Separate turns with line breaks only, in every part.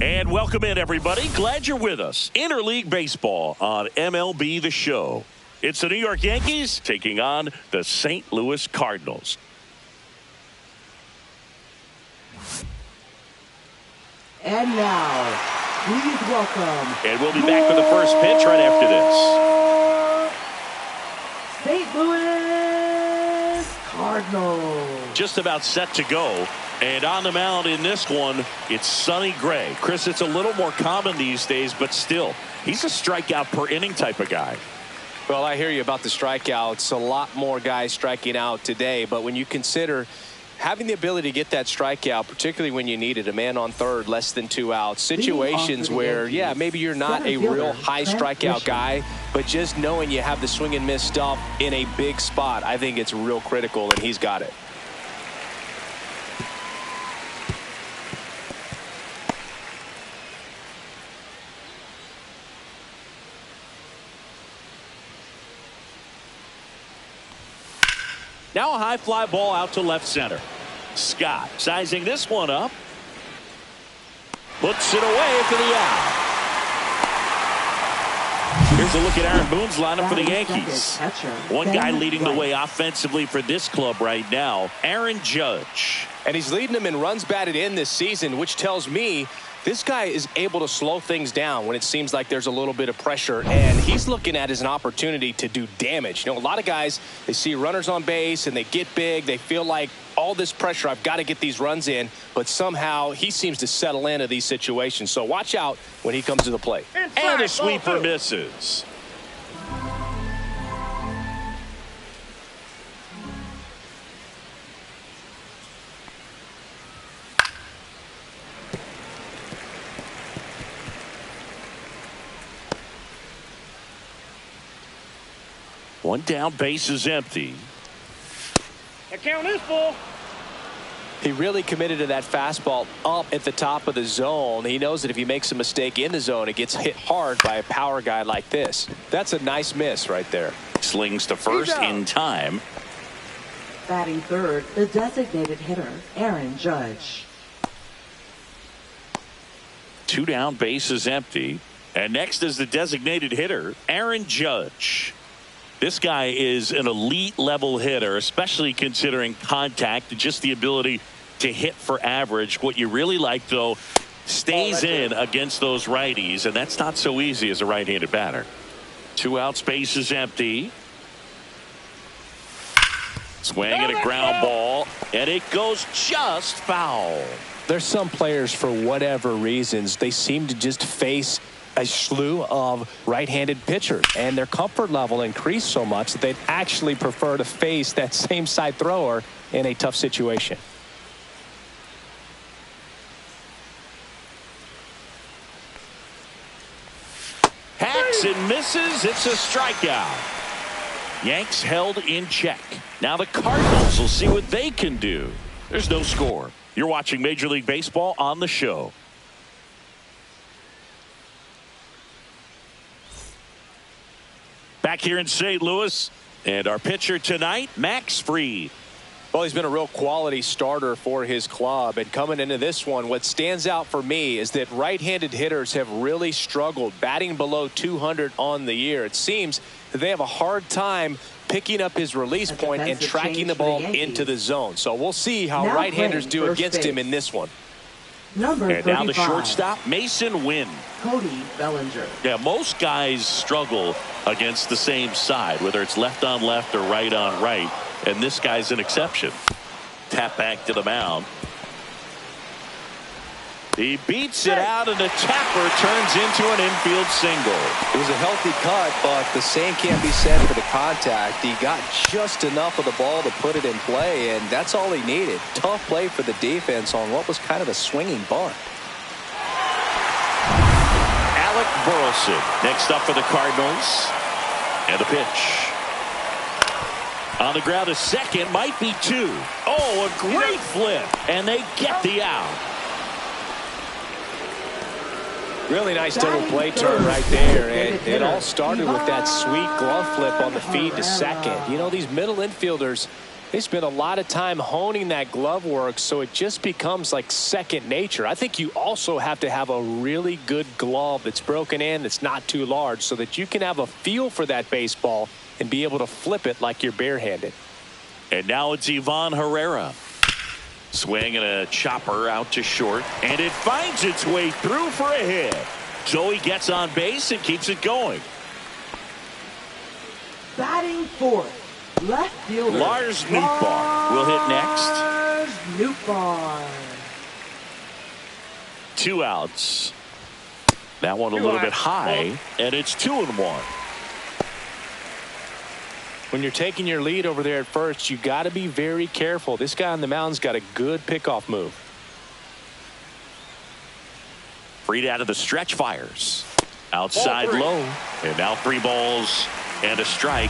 And welcome in, everybody. Glad you're with us. Interleague Baseball on MLB The Show. It's the New York Yankees taking on the St. Louis Cardinals.
And now, please welcome...
And we'll be back for the first pitch right after this.
St. Louis Cardinals.
Just about set to go. And on the mound in this one, it's Sonny Gray. Chris, it's a little more common these days, but still, he's a strikeout per inning type of guy.
Well, I hear you about the strikeouts. A lot more guys striking out today, but when you consider having the ability to get that strikeout, particularly when you need it, a man on third, less than 2 outs, situations where, yeah, maybe you're not a real high strikeout guy, but just knowing you have the swing and miss stuff in a big spot, I think it's real critical, and he's got it.
Now a high fly ball out to left center. Scott sizing this one up. Puts it away for the out. Here's a look at Aaron Boone's lineup for the Yankees. One guy leading the way offensively for this club right now, Aaron Judge.
And he's leading them in runs batted in this season, which tells me this guy is able to slow things down when it seems like there's a little bit of pressure, and he's looking at it as an opportunity to do damage. You know, a lot of guys, they see runners on base and they get big. They feel like all this pressure, I've got to get these runs in, but somehow he seems to settle into these situations. So watch out when he comes to the plate.
And a sweeper misses. One down, base is empty.
The count is full.
He really committed to that fastball up at the top of the zone. He knows that if he makes a mistake in the zone, it gets hit hard by a power guy like this. That's a nice miss right there.
Slings to first in time.
Batting third, the designated hitter, Aaron Judge.
2 down, base is empty. And next is the designated hitter, Aaron Judge. This guy is an elite level hitter, especially considering contact and just the ability to hit for average. What you really like, though, stays in against those righties, and that's not so easy as a right-handed batter. 2 outs, base is empty. Swing and a ground ball, and it goes just foul.
There's some players, for whatever reasons, they seem to just face a slew of right-handed pitchers, and their comfort level increased so much that they'd actually prefer to face that same side thrower in a tough situation.
Hacks and misses. It's a strikeout. Yanks held in check. Now the Cardinals will see what they can do. There's no score. You're watching Major League Baseball on the show. Back here in St. Louis, and our pitcher tonight, Max Fried.
Well, he's been a real quality starter for his club, and coming into this one, what stands out for me is that right-handed hitters have really struggled batting below 200 on the year. It seems that they have a hard time picking up his release point and tracking the ball into the zone. So we'll see how right-handers do against him in this one.
And now the shortstop, Mason Wynn.
Cody Bellinger.
Yeah, most guys struggle against the same side, whether it's left on left or right on right, and this guy's an exception. Tap back to the mound. He beats it out, and the tapper turns into an infield single.
It was a healthy cut, but the same can't be said for the contact. He got just enough of the ball to put it in play, and that's all he needed. Tough play for the defense on what was kind of a swinging bunt.
Alec Burleson next up for the Cardinals. And the pitch. On the ground, a second, might be 2. Oh, a great flip, and they get the out.
Really nice double play turn right there, and it all started with that sweet glove flip on the feed to second. You know, these middle infielders, They spend a lot of time honing that glove work, so it just becomes like second nature. I think you also have to have a really good glove that's broken in, that's not too large, so that you can have a feel for that baseball and be able to flip it like you're barehanded.
And now it's Ivan Herrera. Swing and a chopper out to short, and it finds its way through for a hit. So he gets on base and keeps it going.
Batting fourth, left fielder
Lars Nootbaar will hit next.
Lars Nootbaar.
2 outs. That one a little bit high, and it's 2-1.
When you're taking your lead over there at first, you got to be very careful. This guy on the mound's got a good pickoff move.
Freed out of the stretch, fires. Outside low. And now 3 balls and a strike.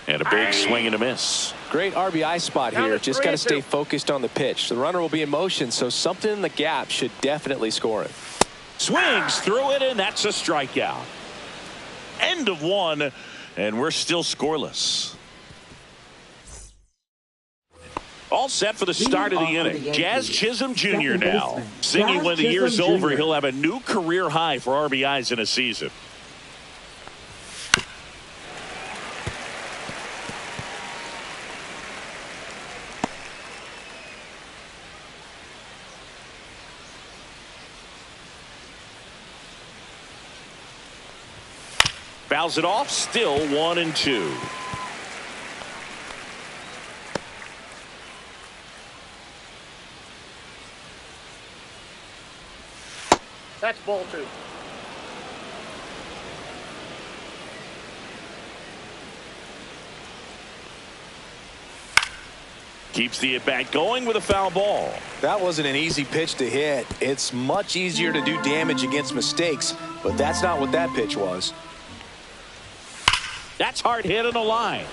And a big swing and a miss.
Great RBI spot here. Just got to stay focused on the pitch. The runner will be in motion, so something in the gap should definitely score it.
Swings through it, and that's a strikeout. End of 1, and we're still scoreless. All set for the start of the inning. Jazz Chisholm Jr. now. Singing when the year's over, he'll have a new career high for RBIs in a season. Fouls it off, still 1-2.
That's ball 2.
Keeps the at-bat going with a foul ball.
That wasn't an easy pitch to hit. It's much easier to do damage against mistakes, but that's not what that pitch was.
That's hard hit on the line.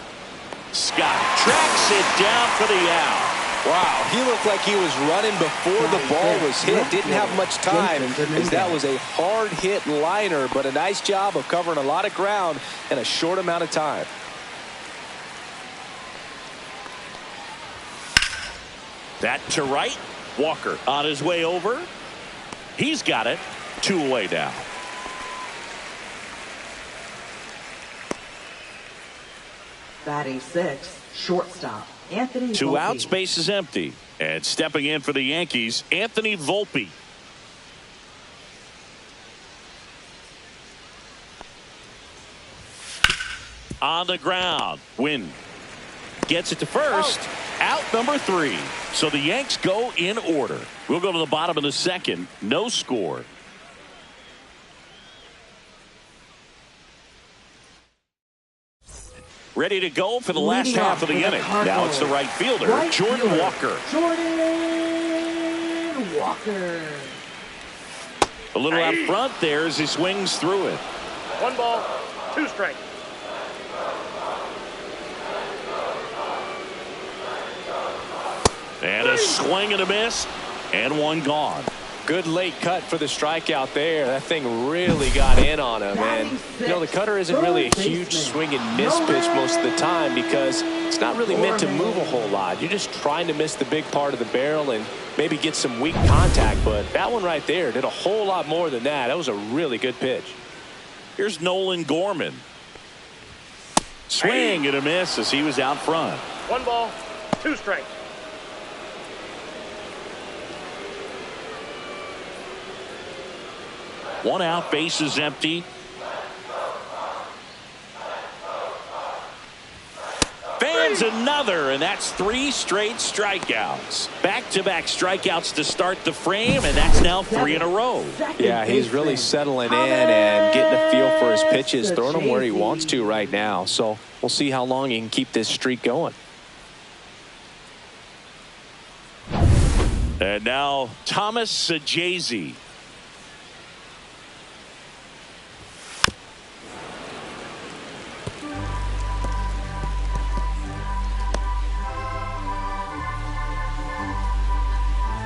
Scott tracks it down for the out.
Wow, he looked like he was running before the ball was hit. Didn't have much time, as that was a hard hit liner, but a nice job of covering a lot of ground in a short amount of time.
That to right. Walker on his way over. He's got it. 2 away now.
Batting sixth, shortstop Anthony
2
Volpe.
outs, base is empty. And stepping in for the Yankees, Anthony Volpe. On the ground. Win. Gets it to first. Out number 3. So the Yanks go in order. We'll go to the bottom of the second. No score. Ready to go for the last half of the inning. Now it's the right fielder, Jordan Walker.
Jordan Walker.
A little out front there as he swings through it.
1 ball, 2 strikes.
And a swing and a miss, and 1 gone.
Good late cut for the strikeout there. That thing really got in on him. And, you know, the cutter isn't really a huge swing and miss pitch most of the time because it's not really meant to move a whole lot. You're just trying to miss the big part of the barrel and maybe get some weak contact. But that one right there did a whole lot more than that. That was a really good pitch.
Here's Nolan Gorman. Swing and a miss as he was out front.
1 ball, 2 strikes.
One out, base is empty. Fans another, and that's 3 straight strikeouts. Back-to-back strikeouts to start the frame, and that's now 3 in a row.
Yeah, he's really settling in and getting a feel for his pitches, throwing them where he wants to right now. So we'll see how long he can keep this streak going.
And now Thomas Sajazi.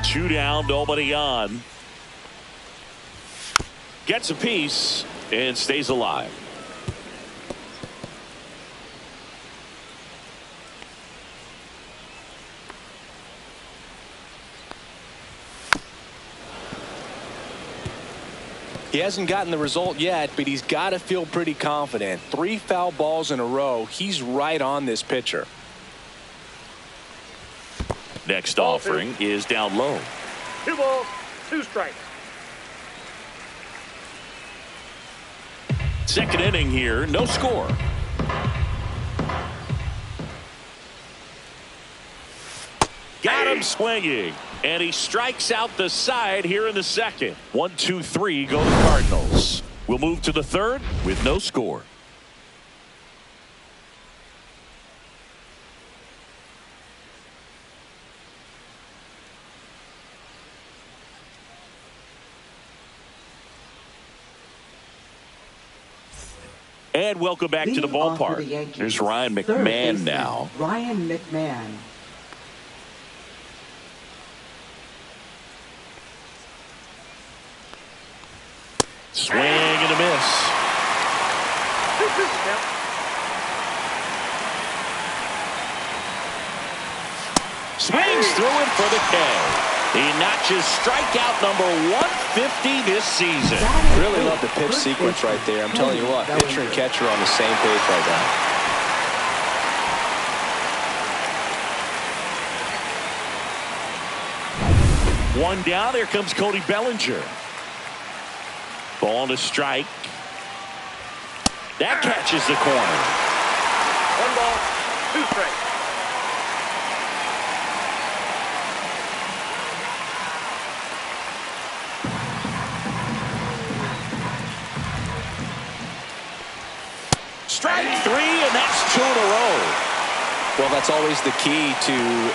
Two down, nobody on. Gets a piece and stays alive.
He hasn't gotten the result yet, but he's got to feel pretty confident. 3 foul balls in a row. He's right on this pitcher.
Next offering is down low.
2 balls, 2 strikes.
Second inning here, no score. Got him swinging, and he strikes out the side here in the second. 1, 2, 3 go the Cardinals. We'll move to the third with no score. And welcome back to the ballpark. Here's Ryan McMahon now.
Ryan McMahon.
Swing and a miss. Swings through it for the K. He notches strikeout number 150 this season.
Really love the pitch sequence right there. I'm telling you what, pitcher and catcher are on the same page right now.
One down. Here comes Cody Bellinger. Ball to strike. That catches the corner.
1 ball, 2 strikes.
Strike 3, and that's 2 in a row.
Well, that's always the key to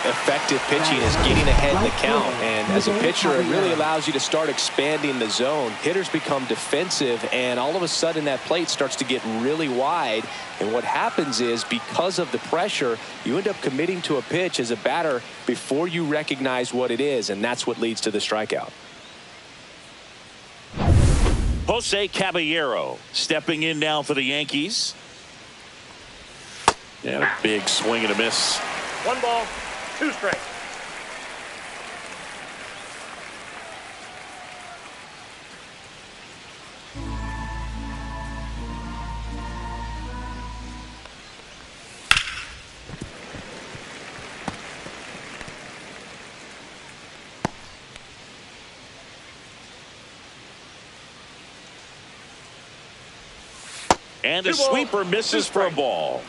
effective pitching is getting ahead in the count. And as a pitcher, it really allows you to start expanding the zone. Hitters become defensive, and all of a sudden that plate starts to get really wide. And what happens is because of the pressure, you end up committing to a pitch as a batter before you recognize what it is, and that's what leads to the strikeout.
Jose Caballero stepping in now for the Yankees. And a big swing and a miss.
1 ball, 2 strikes.
And the sweeper misses for a ball.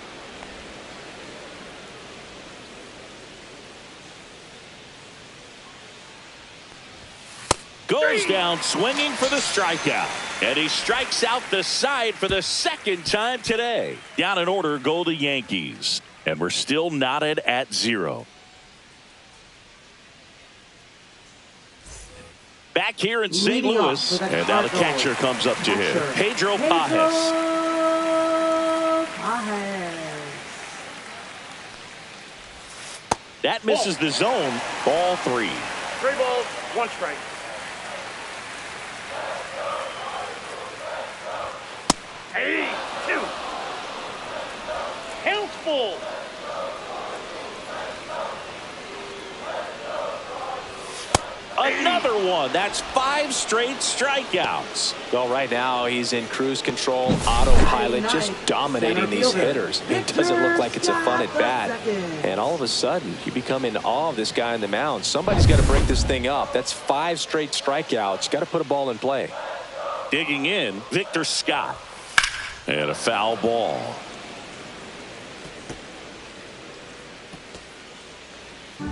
Goes down swinging for the strikeout. And he strikes out the side for the second time today. Down in order go the Yankees. And we're still knotted at 0. Back here in St. Louis. And now the catcher comes up to him. Pedro Pajes. That misses the zone. Ball 3.
3 balls, 1 strike. Hey, 2. Count full.
Another one. That's 5 straight strikeouts.
Well, right now he's in cruise control, autopilot, just dominating these hitters. It doesn't look like it's a fun at bat. And all of a sudden, you become in awe of this guy on the mound. Somebody's got to break this thing up. That's 5 straight strikeouts. Got to put a ball in play.
Digging in, Victor Scott. And a foul ball.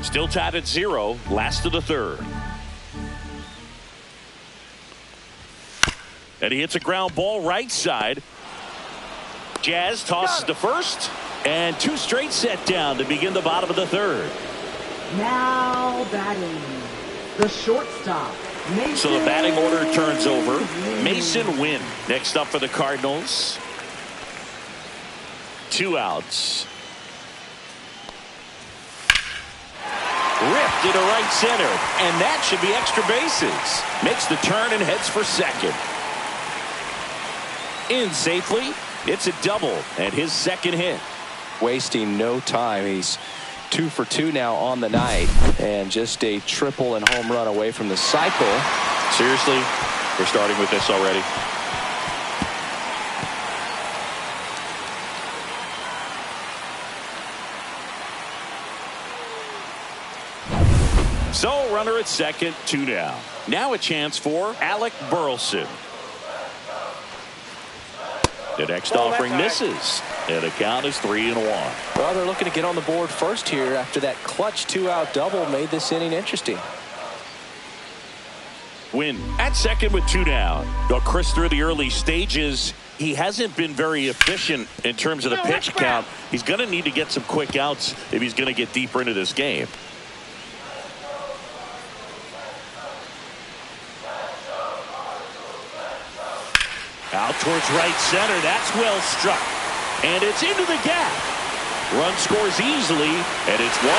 Still tied at 0. Last of the third. And he hits a ground ball right side. Jazz tosses to first. And 2 straight set down to begin the bottom of the third.
Now batting, the shortstop. Mason
So the batting order turns over.
Wynn.
Mason Wynn next up for the Cardinals. 2 outs. Ripped into right center. And that should be extra bases. Makes the turn and heads for second. In safely. It's a double and his second hit.
Wasting no time. He's 2 for 2 now on the night, and just a triple and home run away from the cycle.
Seriously, We're starting with this already. So runner at second, 2 down. Now a chance for Alec Burleson. The next offering misses. And the count is 3-1.
Well, they're looking to get on the board first here after that clutch 2-out double made this inning interesting.
Win at second with 2 down. Though Chris, through the early stages, he hasn't been very efficient in terms of the pitch count. He's going to need to get some quick outs if he's going to get deeper into this game. Out towards right center. That's well struck. And it's into the gap. Run scores easily, and it's 1-0.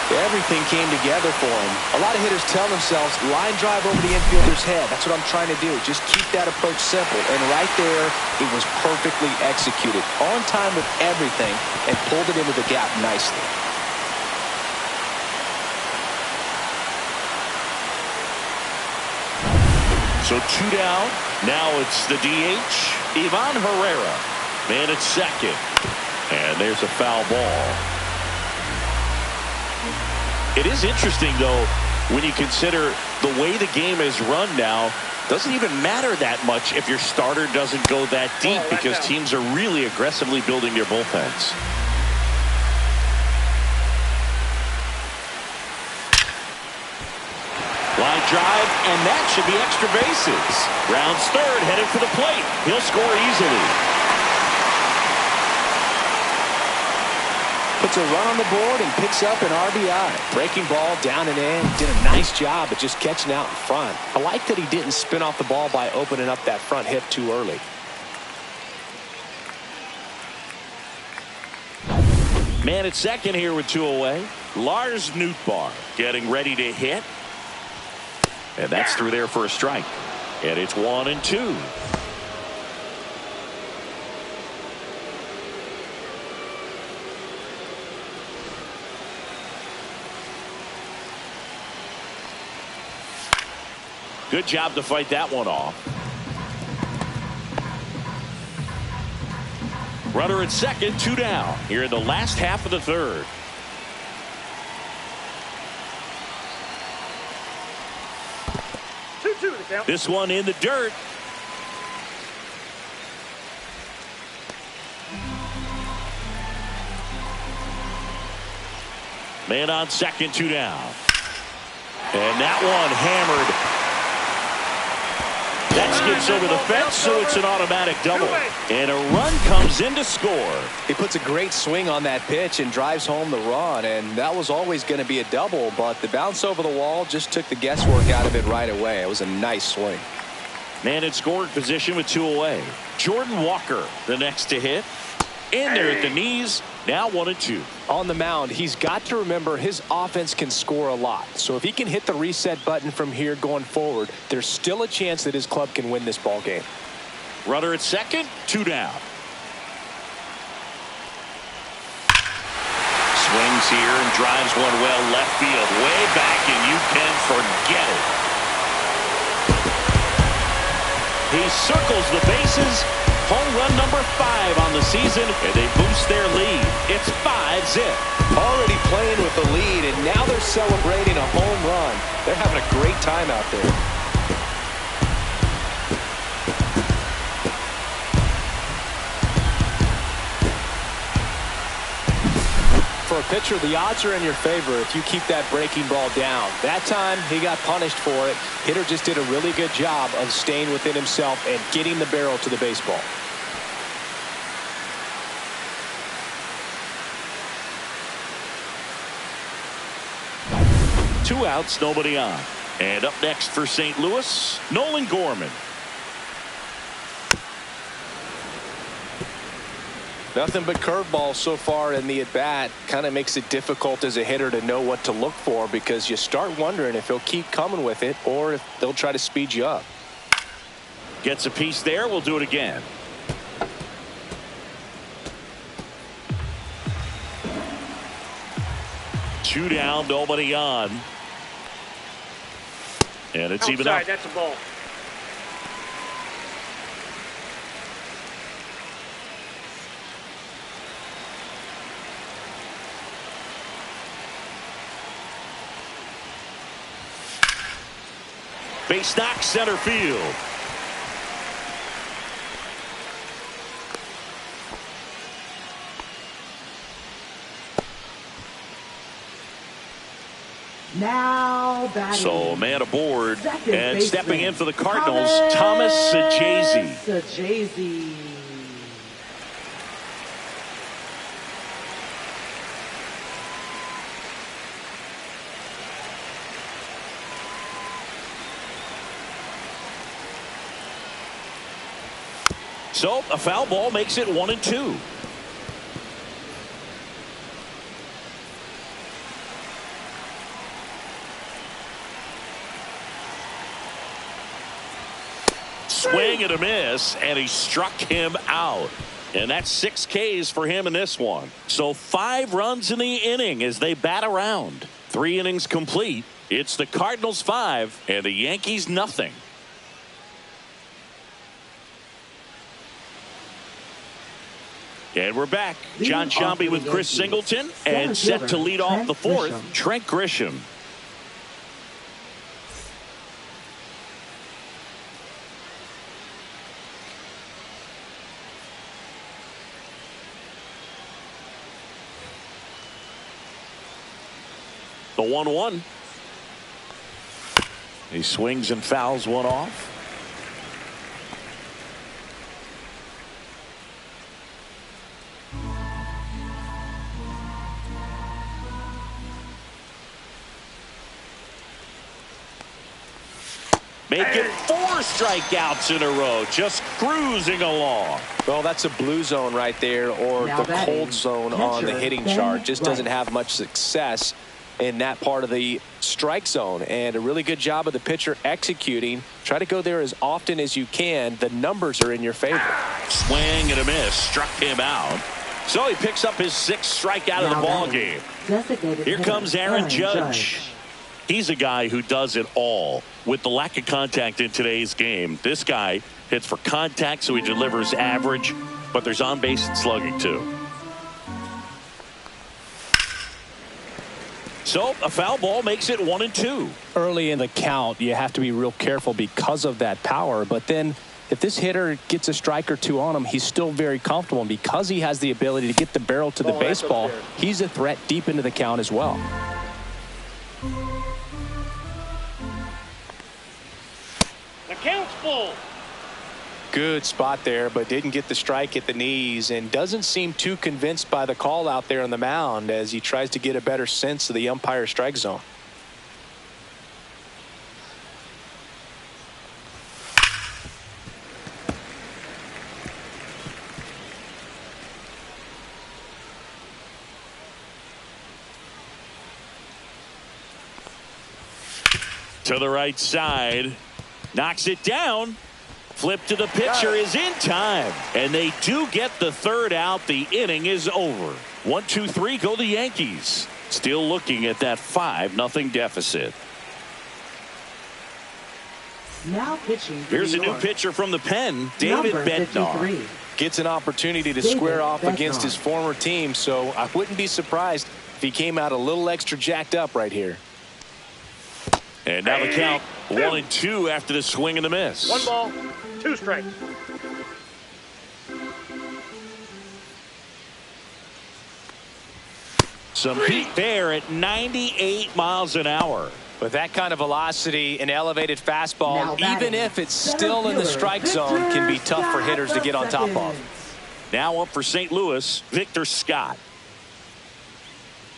Everything came together for him. A lot of hitters tell themselves, line drive over the infielder's head. That's what I'm trying to do. Just keep that approach simple. And right there, it was perfectly executed. On time with everything, and pulled it into the gap nicely.
So 2 down. Now it's the DH, Ivan Herrera. Man at second. And there's a foul ball. It is interesting, though, when you consider the way the game is run now. Doesn't even matter that much if your starter doesn't go that deep because teams are really aggressively building their bullpens. Line drive, and that should be extra bases. Rounds third, headed for the plate. He'll score easily.
Puts a run on the board and picks up an RBI. Breaking ball down and in. Did a nice job at just catching out in front. I like that he didn't spin off the ball by opening up that front hip too early.
Man at second here with 2 away. Lars Nootbaar getting ready to hit. And that's through there for a strike. And it's 1-2. Good job to fight that one off. Runner at second, 2 down. Here in the last half of the third. This one in the dirt. Man on second, 2 down. And that one hammered. That skips over the fence, so it's an automatic double. And a run comes in to score.
He puts a great swing on that pitch and drives home the run, and that was always going to be a double, but the bounce over the wall just took the guesswork out of it right away. It was a nice swing.
Man in scoring position with 2 away. Jordan Walker, the next to hit. In there at the knees. Now 1-2.
On the mound, he's got to remember his offense can score a lot. So if he can hit the reset button from here going forward, there's still a chance that his club can win this ball game.
Runner at second, 2 down. Swings here and drives one well left field. Way back, and you can forget it. He circles the bases. Home run number 5 on the season, and they boost their lead. It's 5-zip.
Already playing with the lead, and now they're celebrating a home run. They're having a great time out there. For a pitcher, the odds are in your favor if you keep that breaking ball down. That time, he got punished for it. Hitter just did a really good job of staying within himself and getting the barrel to the baseball.
Two outs, nobody on. And up next for St. Louis, Nolan Gorman.
Nothing but curveballs so far in the at-bat. Kind of makes it difficult as a hitter to know what to look for because you start wondering if he'll keep coming with it or if they'll try to speed you up.
Gets a piece there. We'll do it again. Two down, nobody on. And it's even up.
That's a ball.
Base knock, center field.
Now batting.
So a man aboard.
Second
And
baseman,
stepping in for the Cardinals, Thomas Sajazi.
Sajazi.
So a foul ball makes it 1-2. Swing and a miss, and he struck him out. And that's 6 Ks for him in this one. So 5 runs in the inning as they bat around. 3 innings complete. It's the Cardinals 5 and the Yankees nothing. And we're back. John Sciambi with Chris Singleton, and set to lead off the 4th, Trent Grisham. The 1-1. He swings and fouls one off. Making 4 strikeouts in a row, just cruising along.
Well, that's a blue zone right there, or
Now
the cold zone on the hitting chart. Just doesn't have much success in that part of the strike zone. And a really good job of the pitcher executing. Try to go there as often as you can. The numbers are in your favor.
Swing and a miss, struck him out. So he picks up his 6th strikeout of the ball game. Here comes Aaron Judge. He's a guy who does it all. With the lack of contact in today's game, this guy hits for contact, so he delivers average, but there's on base and slugging too. So a foul ball makes it 1-2.
Early in the count, you have to be real careful because of that power. But then if this hitter gets a strike or 2 on him, he's still very comfortable. And because he has the ability to get the barrel to the baseball, he's a threat deep into the count as well.
The count's full.
Good spot there, but didn't get the strike at the knees, and doesn't seem too convinced by the call out there on the mound as he tries to get a better sense of the umpire strike zone.
To the right side, knocks it down. Flip to the pitcher is in time, and they do get the 3rd out. The inning is over. 1-2-3 go the Yankees. Still looking at that 5-0 deficit.
Now pitching.
Here's a new pitcher from the pen, David Bednar.
Gets an opportunity to square off against his former team, so I wouldn't be surprised if he came out a little extra jacked up right here.
And now the count 1-2 after the swing and the miss.
1 ball, 2 strikes.
Some heat there at 98 miles an hour.
With that kind of velocity, an elevated fastball, even if it's still in the strike
Victor
zone, can be tough for hitters to get on top of.
Now up for St. Louis, Victor Scott.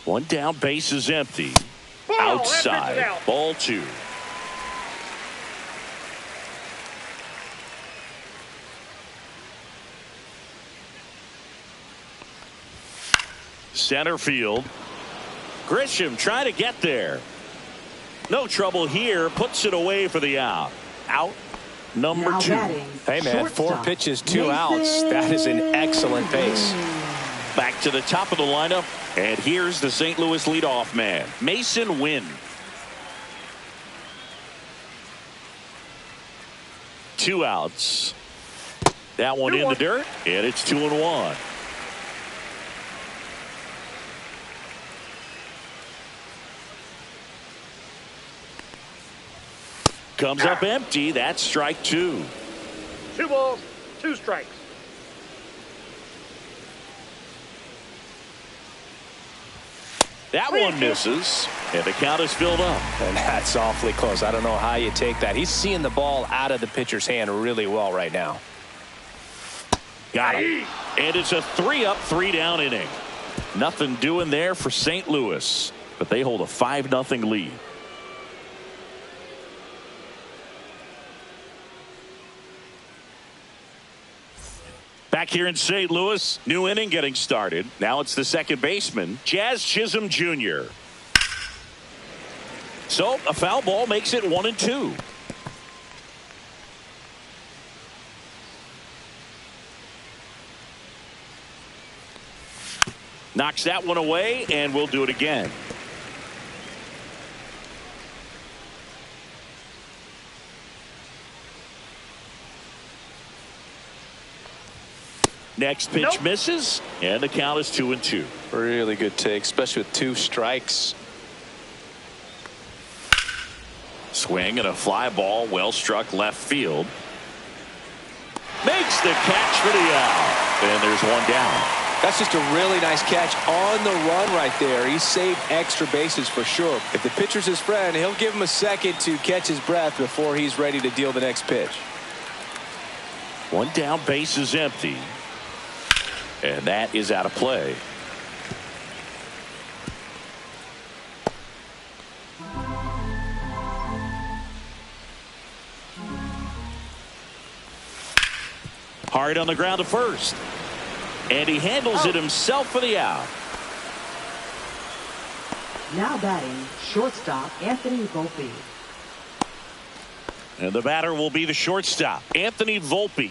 1 down, base is empty. Outside,
out.
ball 2. Center field. Grisham trying to get there. No trouble here. Puts it away for the out. Out number 2.
Hey, man, 4 pitches, 2 outs. That is an excellent pace.
Back to the top of the lineup. And here's the St. Louis leadoff man, Mason Wynn. 2 outs. That one in the dirt, and it's 2-1. Comes up empty. That's strike 2.
2 balls, 2 strikes.
That one misses, and the count is filled up.
And that's awfully close. I don't know how you take that. He's seeing the ball out of the pitcher's hand really well right now.
Got it. And it's a 3-up, 3-down inning. Nothing doing there for St. Louis, but they hold a 5-0 lead. Back here in St. Louis, new inning getting started. Now it's the second baseman, Jazz Chisholm Jr. So a foul ball makes it 1-2. Knocks that one away, and we'll do it again. Next pitch misses, and the count is 2-2.
Really good take, especially with 2 strikes.
Swing and a fly ball, well struck left field. Makes the catch for the out, and there's one down.
That's just a really nice catch on the run right there. He saved extra bases for sure. If the pitcher's his friend, he'll give him a second to catch his breath before he's ready to deal the next pitch.
One down, base is empty. And that is out of play. Hard on the ground to first. And he handles it himself for the out.
Now batting, shortstop Anthony Volpe.
And the batter will be the shortstop, Anthony Volpe.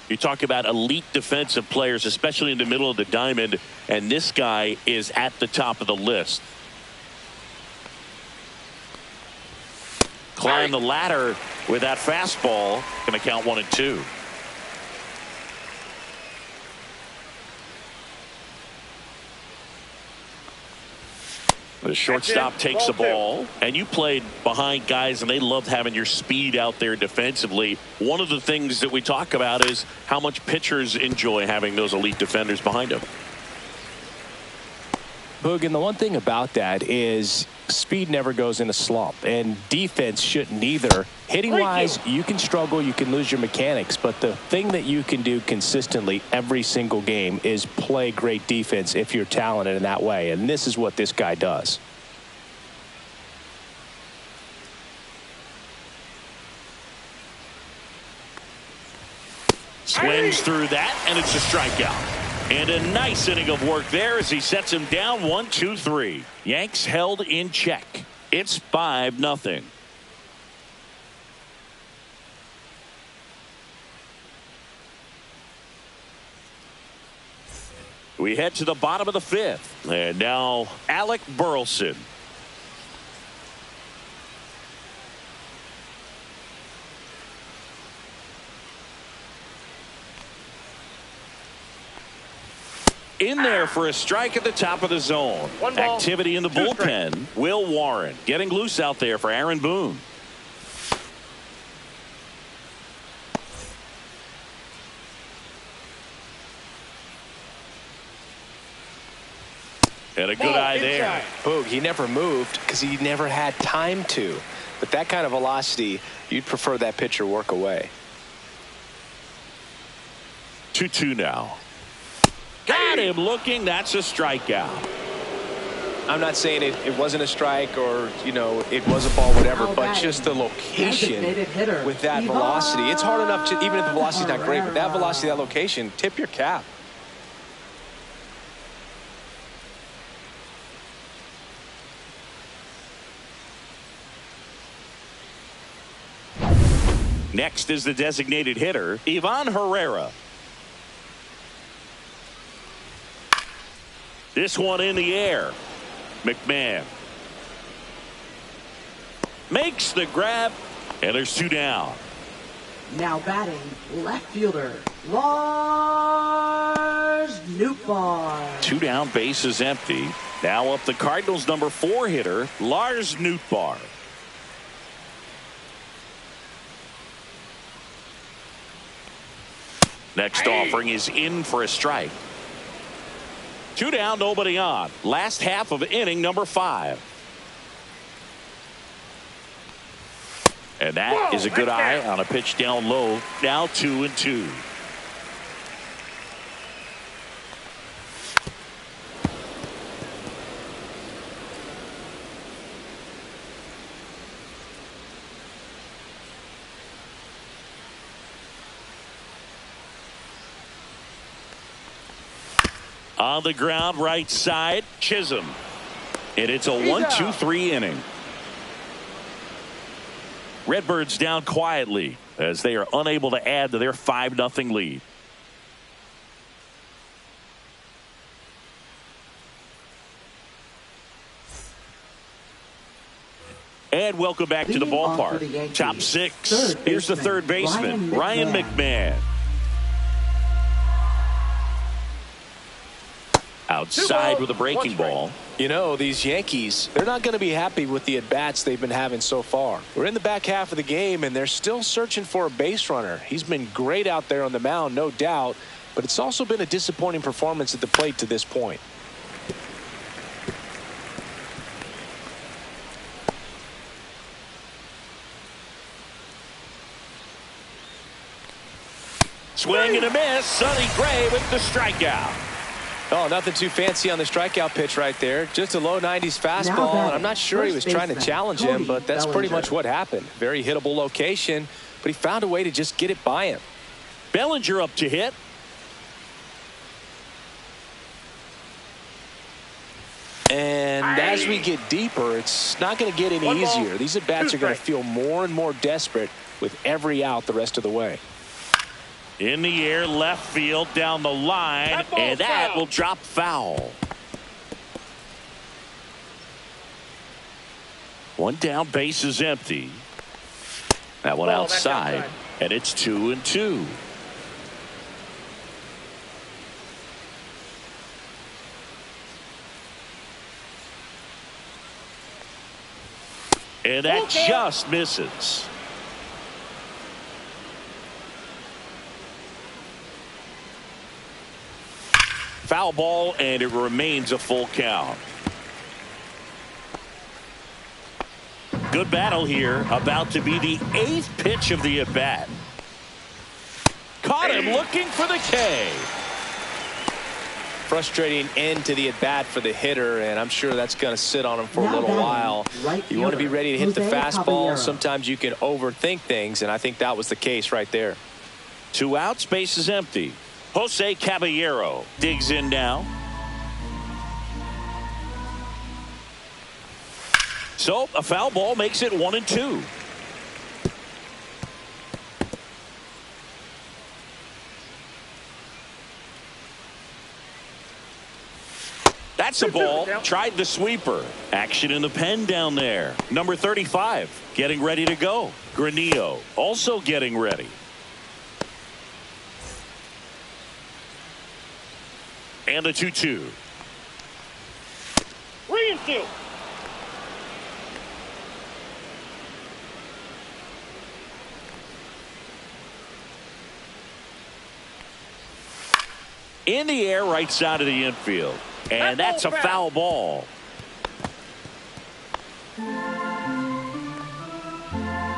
You talk about elite defensive players, especially in the middle of the diamond, and this guy is at the top of the list. Climb the ladder with that fastball. Going to count 1-2. The shortstop takes the ball, and you played behind guys, and they loved having your speed out there defensively. One of the things that we talk about is how much pitchers enjoy having those elite defenders behind them.
Boog, and the one thing about that is speed never goes in a slump, and defense shouldn't either. Hitting-wise, you can struggle, you can lose your mechanics, but the thing that you can do consistently every single game is play great defense if you're talented in that way, and this is what this guy does.
Swings through that, and it's a strikeout. And a nice inning of work there as he sets him down 1-2-3. Yanks held in check. It's 5-0. We head to the bottom of the 5th. And now Alec Burleson. In there for a strike at the top of the zone. Activity in the bullpen. Will Warren getting loose out there for Aaron Boone. And a good eye there.
Boog, he never moved because he never had time to. But that kind of velocity, you'd prefer that pitcher work away.
2-2 now. Got him looking. That's a strikeout.
I'm not saying it wasn't a strike or, you know, it was a ball, whatever, but just the location with that velocity. It's hard enough to, even if the velocity's not great, but that velocity, that location, tip your cap.
Next is the designated hitter, Ivan Herrera. This one in the air. McMahon makes the grab, and there's 2 down.
Now batting, left fielder, Lars Nootbaar.
2 down, bases empty. Now up the Cardinals' number 4 hitter, Lars Nootbaar. Next offering is in for a strike. 2 down, nobody on. Last half of inning number 5. And that is a good eye on a pitch down low. Now 2-2. On the ground, right side, Chisholm. And it's a 1-2-3 inning. Redbirds down quietly as they are unable to add to their 5-0 lead. And welcome back to the ballpark. Top 6. Here's the third baseman, Ryan McMahon. Outside with a breaking ball.
You know, these Yankees, they're not going to be happy with the at-bats they've been having so far. We're in the back half of the game, and they're still searching for a base runner. He's been great out there on the mound, no doubt, but it's also been a disappointing performance at the plate to this point.
Swing and a miss. Sonny Gray with the strikeout.
Oh, nothing too fancy on the strikeout pitch right there. Just a low 90s fastball, and I'm not sure he was trying to challenge him, but that's pretty much what happened. Very hittable location, but he found a way to just get it by him.
Bellinger up to hit.
And as we get deeper, it's not going to get any easier. These at-bats are going to feel more and more desperate with every out the rest of the way.
In the air, left field, down the line, and that will drop foul. 1 down, base is empty. That one outside, and it's 2-2. And that just misses. Foul ball, and it remains a full count. Good battle here. About to be the 8th pitch of the at-bat. Caught him looking for the K.
Frustrating end to the at-bat for the hitter, and I'm sure that's going to sit on him for a little while. You want to be ready to hit the fastball. Sometimes you can overthink things, and I think that was the case right there.
2 outs, base is empty. Jose Caballero digs in now. So a foul ball makes it 1-2. That's a ball. Tried the sweeper. Action in the pen down there. Number 35 getting ready to go. Granillo also getting ready. And a 2-2.
3-2.
In the air, right side of the infield. And that's a foul ball.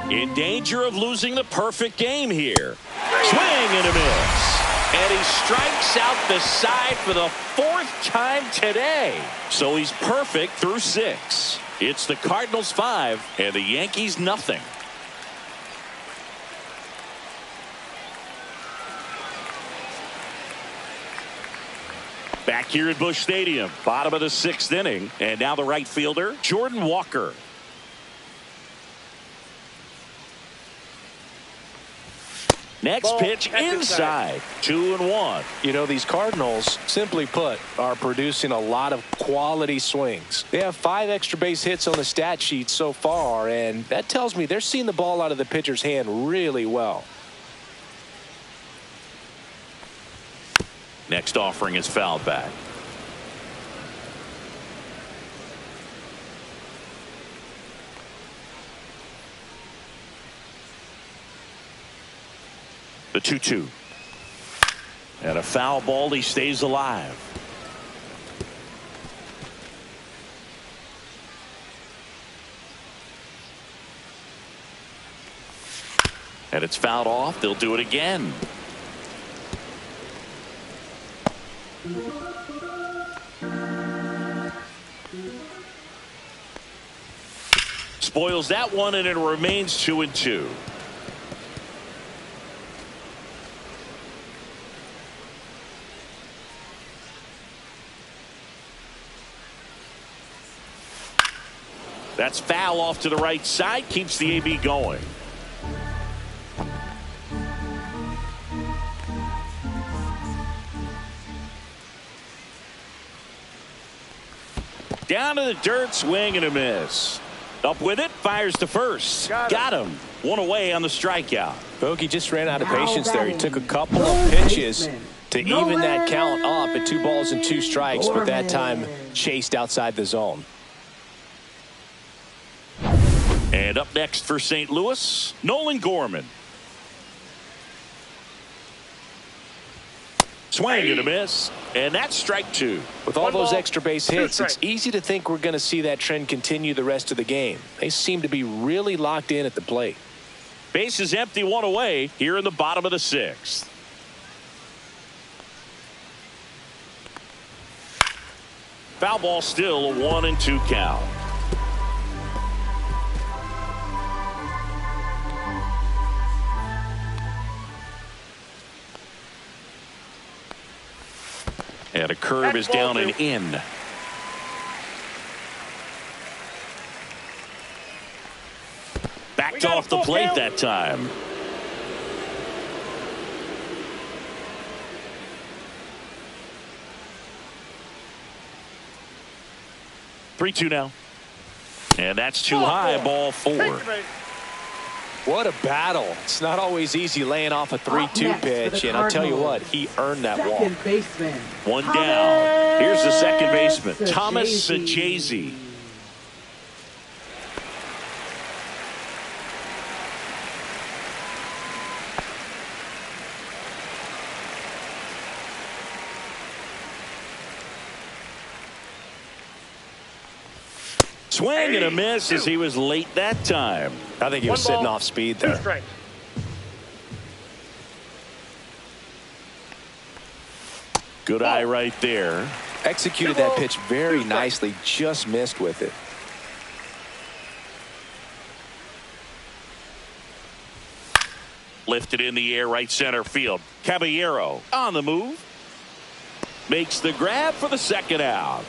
In danger of losing the perfect game here. Swing and a miss. And he strikes out the side for the 4th time today. So he's perfect through 6. It's the Cardinals 5 and the Yankees nothing. Back here at Busch Stadium, bottom of the 6th inning, and now the right fielder, Jordan Walker. Next pitch inside. 2-1.
You know, these Cardinals, simply put, are producing a lot of quality swings. They have 5 extra base hits on the stat sheet so far, and that tells me they're seeing the ball out of the pitcher's hand really well.
Next offering is fouled back. The 2-2. And a foul ball. He stays alive. And it's fouled off. They'll do it again. Spoils that one, and it remains 2-2. That's foul off to the right side. Keeps the AB going. Down to the dirt, swing and a miss. Up with it, fires to first. Got him. One away on the strikeout.
Bogey just ran out of patience there. He took a couple of pitches to even that count up at 2 balls and 2 strikes, but that time chased outside the zone.
And up next for St. Louis, Nolan Gorman. Swing and a miss, and that's strike 2.
With all those extra base hits, it's easy to think we're going to see that trend continue the rest of the game. They seem to be really locked in at the plate.
Base is empty, 1 away here in the bottom of the 6th. Foul ball, still a 1-2 count. And a curve is down and in. Backed off the plate that time. Three-two now. And that's too high. Ball 4.
What a battle. It's not always easy laying off a 3-2 pitch, and I'll tell you what, he earned that walk.
One down. Here's the second baseman, Thomas Sajazi. Swing and a miss as he was late that time.
I think he was sitting off speed there.
Good eye right there.
Executed that pitch very nicely, just missed with it.
Lifted in the air, right center field. Caballero on the move. Makes the grab for the second out.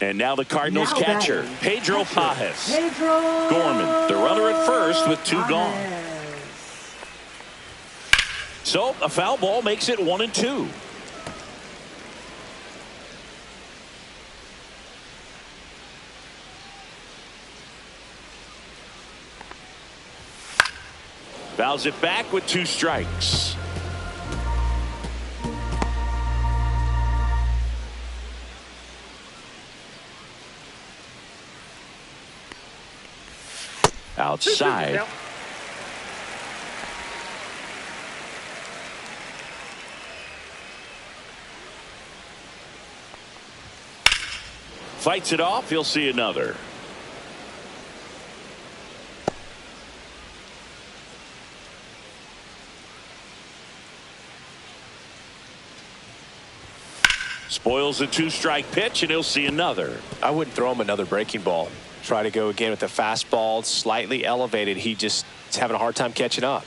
And now the Cardinals catcher, Pedro Pajes. Gorman, the runner at first with 2 gone. So a foul ball makes it 1-2. Fouls it back with 2 strikes. Outside. Fights it off. He'll see another. Spoils a 2-strike pitch, and he'll see another.
I wouldn't throw him another breaking ball. Try to go again with the fastball, slightly elevated. He just is having a hard time catching up.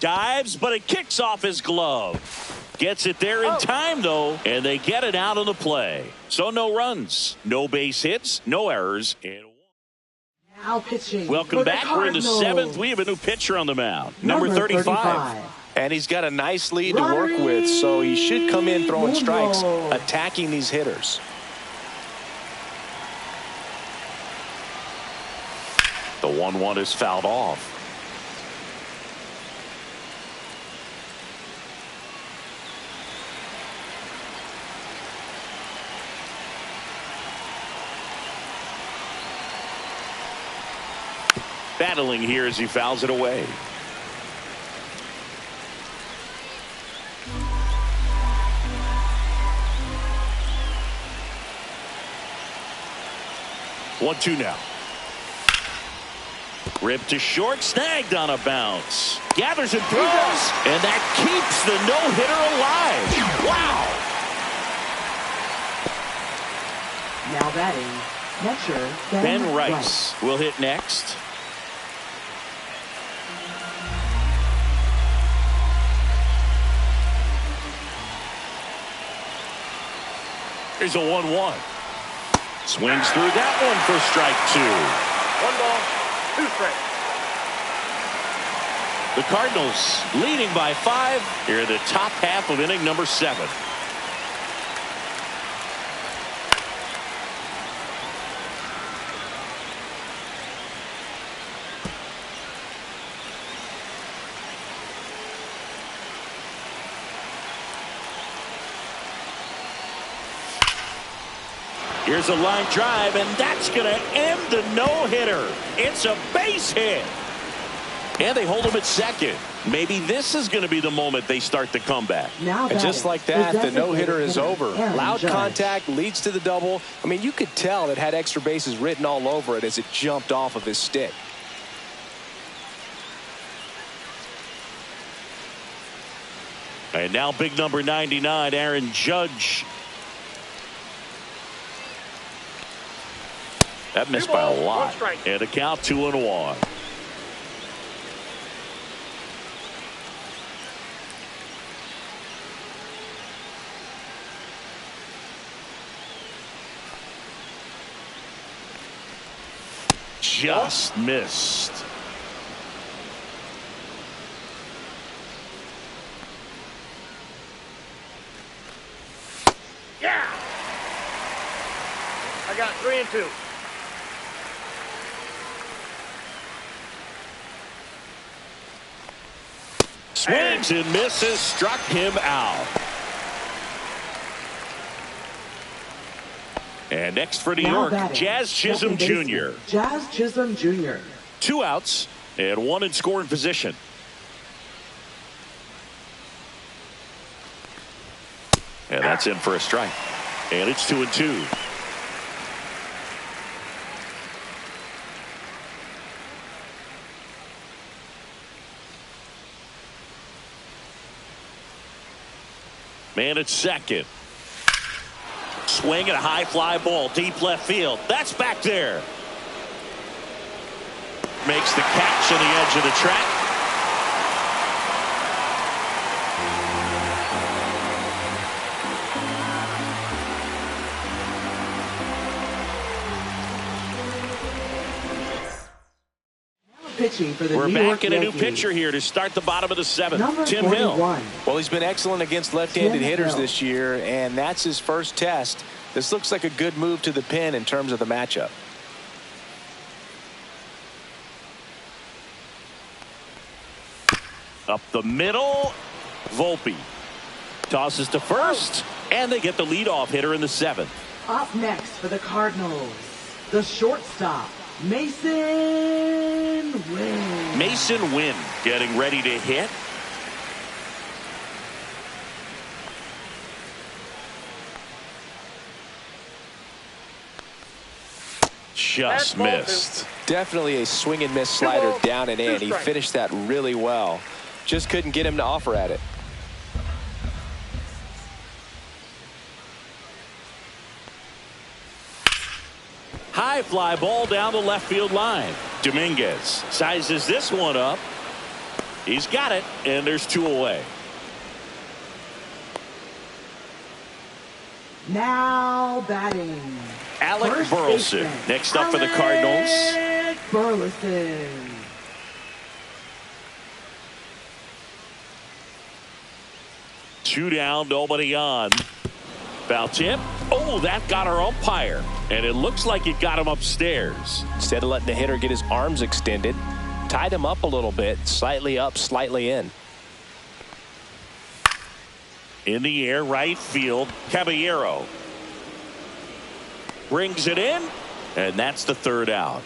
Dives, but it kicks off his glove. Gets it there in time, though, and they get it out of the play. So no runs, no base hits, no errors. And
now pitching.
Welcome back. We're in the 7th. We have a new pitcher on the mound, number 35.
And he's got a nice lead to work with, so he should come in throwing strikes, attacking these hitters.
The 1-1 is fouled off. Battling here as he fouls it away. One-two now. Ripped to short, snagged on a bounce. Gathers and throws, and that keeps the no-hitter alive. Wow!
Now batting, catcher
Ben Rice will hit next. Here's a 1-1. Swings through that one for strike 2.
1 ball, 2 strikes.
The Cardinals leading by 5 here in the top half of inning number 7. Here's a line drive, and that's going to end the no-hitter. It's a base hit. And they hold him at second. Maybe this is going to be the moment they start the comeback.
And just like that, the no-hitter is over. Loud contact leads to the double. I mean, you could tell it had extra bases written all over it as it jumped off of his stick.
And now big number 99, Aaron Judge. That missed by a lot. And a count 2-1. Just missed.
Yeah! I got 3 and 2.
Swings and misses, struck him out. And next for New York, Jazz Chisholm Jr.
Jazz Chisholm Jr.
2 outs and 1 in scoring position. And that's in for a strike. And it's 2-2. Man at second. Swing and a high fly ball deep left field. That's back there. Makes the catch on the edge of the track.
Pitching for the
We're
New
back
York
in a new
Yankees.
pitcher here to start the bottom of the 7th.
Number
Tim
41.
Hill.
Well, he's been excellent against left-handed
Tim
hitters
Hill.
this year, and that's his first test. This looks like a good move to the pin in terms of the matchup.
Up the middle, Volpe tosses to first, and they get the leadoff hitter in the 7th.
Up next for the Cardinals, the shortstop, Mason Wynn.
Mason Wynn getting ready to hit. Just missed.
Definitely a swing and miss slider down and in. He finished that really well. Just couldn't get him to offer at it.
High fly ball down the left field line. Dominguez sizes this one up. He's got it, and there's 2 away.
Now batting,
Alec
first
Burleson
baseman,
next up for the Cardinals.
Alec Burleson.
Two down, nobody on. Foul tip. Oh, that got our umpire. And it looks like it got him upstairs.
Instead of letting the hitter get his arms extended, tied him up a little bit, slightly up, slightly in.
In the air, right field, Caballero brings it in, and that's the third out.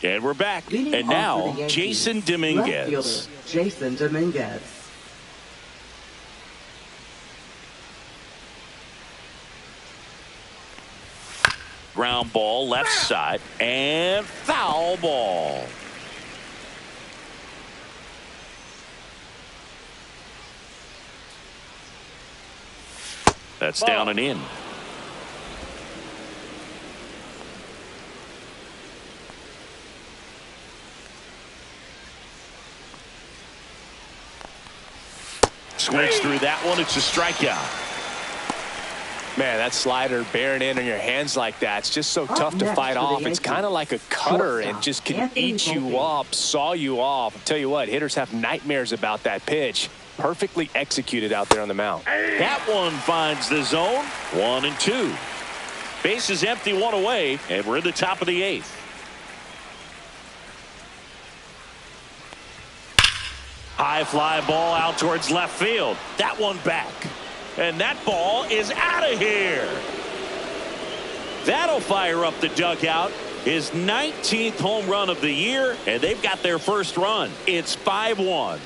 And we're back.
Leading
and
off
now,
for the Yankees,
Jason
left
Dominguez.
fielder, Jason Dominguez.
Ground ball, left side, and foul ball. That's down and in. Swings through that one. It's a strikeout.
Man, that slider bearing in on your hands like that, it's just so tough to fight off. It's kind of like a cutter and just can eat you up, saw you off. I'll tell you what, hitters have nightmares about that pitch. Perfectly executed out there on the mound.
That one finds the zone. 1-2. Bases empty, one away, and we're in the top of the eighth. High fly ball out towards left field. That one back. And that ball is out of here. That'll fire up the dugout. His 19th home run of the year, and they've got their first run. It's 5-1.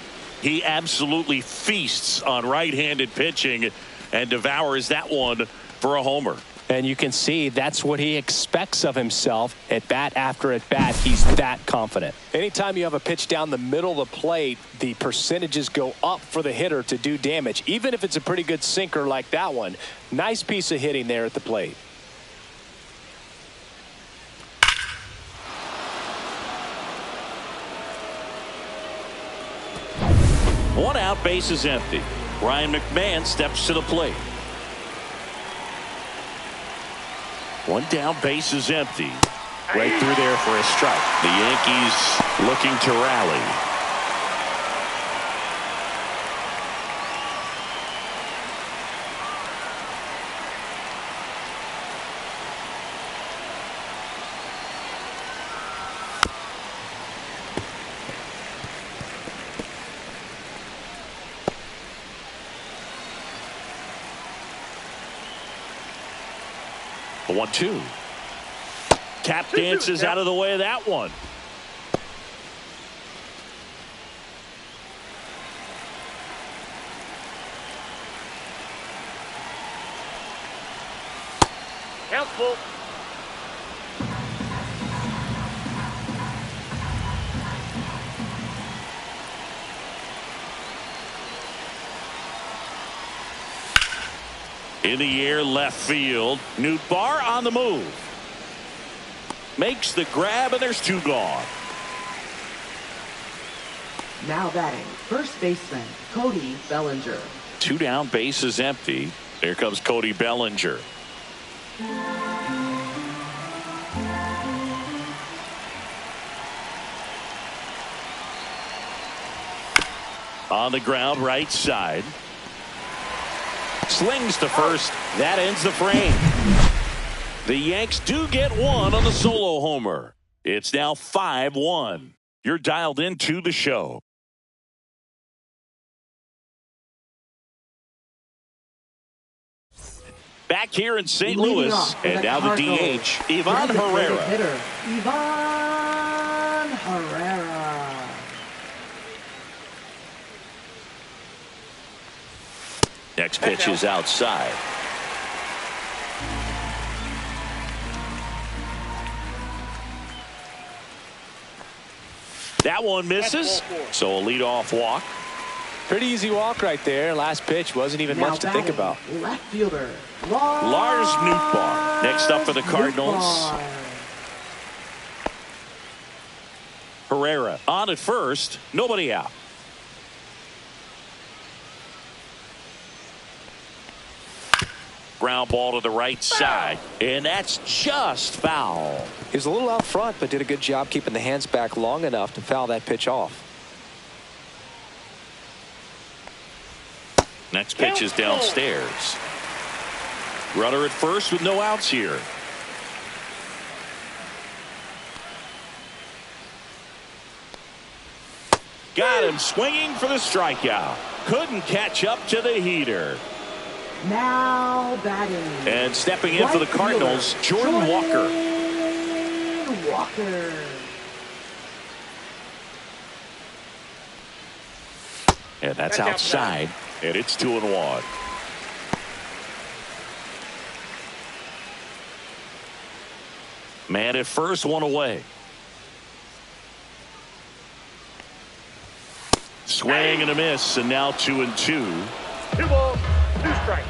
He absolutely feasts on right-handed pitching and devours that one for a homer.
And you can see that's what he expects of himself at bat after at bat. He's that confident. Anytime you have a pitch down the middle of the plate, the percentages go up for the hitter to do damage, even if it's a pretty good sinker like that one. Nice piece of hitting there at the plate.
One out, base is empty. Ryan McMahon steps to the plate. One down, base is empty. Right through there for a strike. The Yankees looking to rally. The 1-2. Tap dances out of the way of that one.
Count full.
In the air, left field. Nootbaar on the move. Makes the grab, and there's two gone.
Now batting, first baseman, Cody Bellinger.
Two down, base is empty. There comes Cody Bellinger. On the ground, right side. Slings to first. That ends the frame. The Yanks do get one on the solo homer. It's now 5-1. You're dialed into the show. Back here in St. Louis, and now the DH, Ivan Herrera.
Hitter, Ivan Herrera.
Next pitch is outside. That one misses, so a leadoff walk.
Pretty easy walk right there. Last pitch wasn't even
Now
much to think about.
Left fielder,
Lars Nootbaar. Next up for the Cardinals. Herrera on at first. Nobody out. ground ball to the right side, and that's just foul.
He was a little out front, but did a good job keeping the hands back long enough to foul that pitch off.
Next pitch is downstairs. Runner at first with no outs here. Got him swinging for the strikeout. Couldn't catch up to the heater.
Now batting.
And stepping in for the Cardinals, Jordan Walker. And that's outside. And it's 2-1. Man at first, one away. Swing and a miss, and now 2-2.
2 balls, 2 strikes.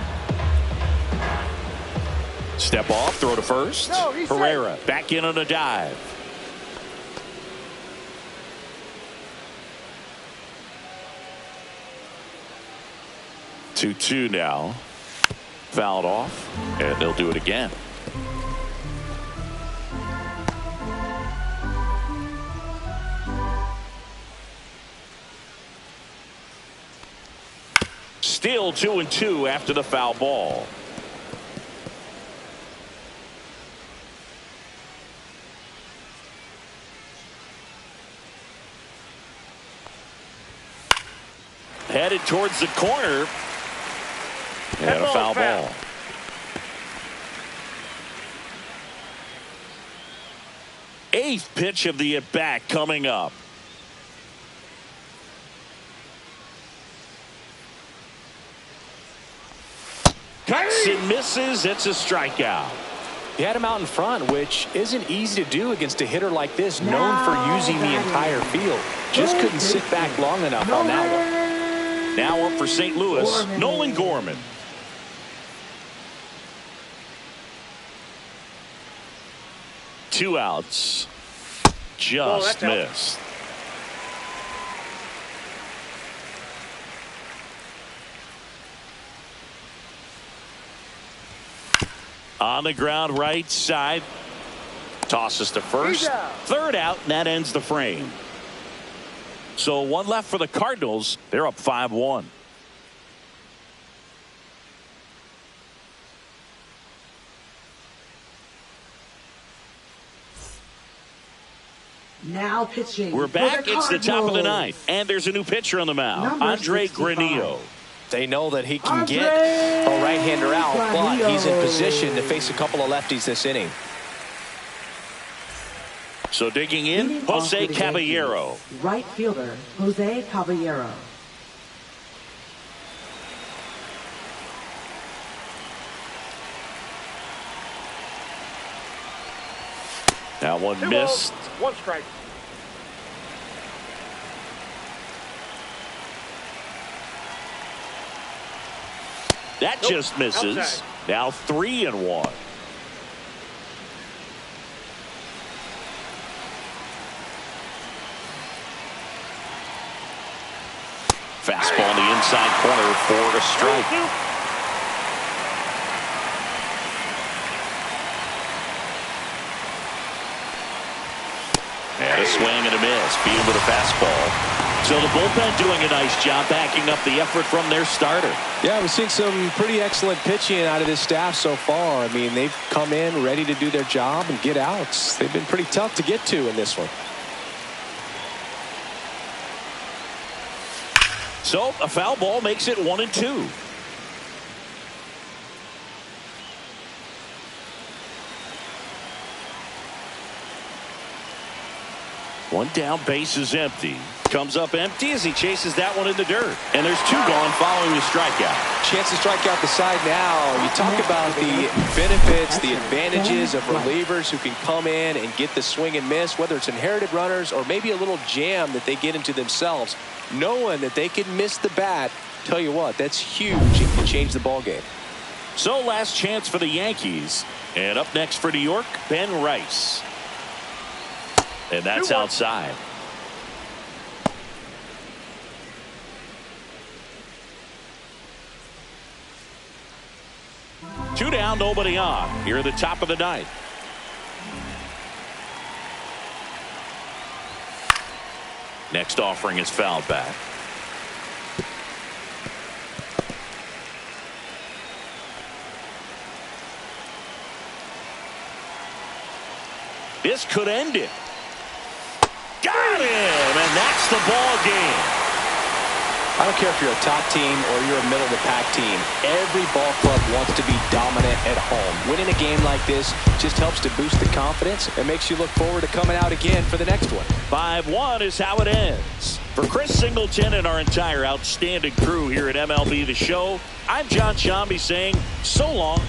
Step off, throw to first.
No,
Herrera back in on a dive. Two now. Fouled off, and they'll do it again. Still 2-2 after the foul ball. Headed towards the corner. And a foul ball. Eighth pitch of the at-bat coming up. Cuts and misses. It's a strikeout.
He had him out in front, which isn't easy to do against a hitter like this, known for using the entire field. Just couldn't sit back long enough on that one.
Now up for St. Louis, Nolan Gorman. Two outs. Just missed. On the ground right side. Tosses to first. Third out, and that ends the frame. So one left for the Cardinals. They're up 5-1.
Now pitching.
We're back. It's the top of the ninth. And there's a new pitcher on the mound. Andre Granillo.
They know that he can get a right-hander out, but he's in position to face a couple of lefties this inning.
So digging in, Jose Caballero.
Right fielder, Jose Caballero.
Now one missed.
1 strike.
That just misses.
Outside.
Now 3-1. Fastball in the inside corner for a strike. And a swing and a miss. Beat him with a fastball. So the bullpen doing a nice job backing up the effort from their starter.
Yeah, we've seen some pretty excellent pitching out of this staff so far. I mean, they've come in ready to do their job and get outs. They've been pretty tough to get to in this one.
So a foul ball makes it 1-2. One down, base is empty. Comes up empty as he chases that one in the dirt. And there's 2 gone following the strikeout.
Chance to strike out the side now. You talk about the benefits, the advantages of relievers who can come in and get the swing and miss, whether it's inherited runners or maybe a little jam that they get into themselves. Knowing that they can miss the bat, tell you what, that's huge. It can change the ball game.
So last chance for the Yankees. And up next for New York, Ben Rice. And that's outside. Two down, nobody on. Here at the top of the ninth. Next offering is fouled back. This could end it. Got him, and that's the ball game.
I don't care if you're a top team or you're a middle-of-the-pack team. Every ball club wants to be dominant at home. Winning a game like this just helps to boost the confidence and makes you look forward to coming out again for the next one.
5-1 is how it ends. For Chris Singleton and our entire outstanding crew here at MLB The Show, I'm John Shambi saying so long.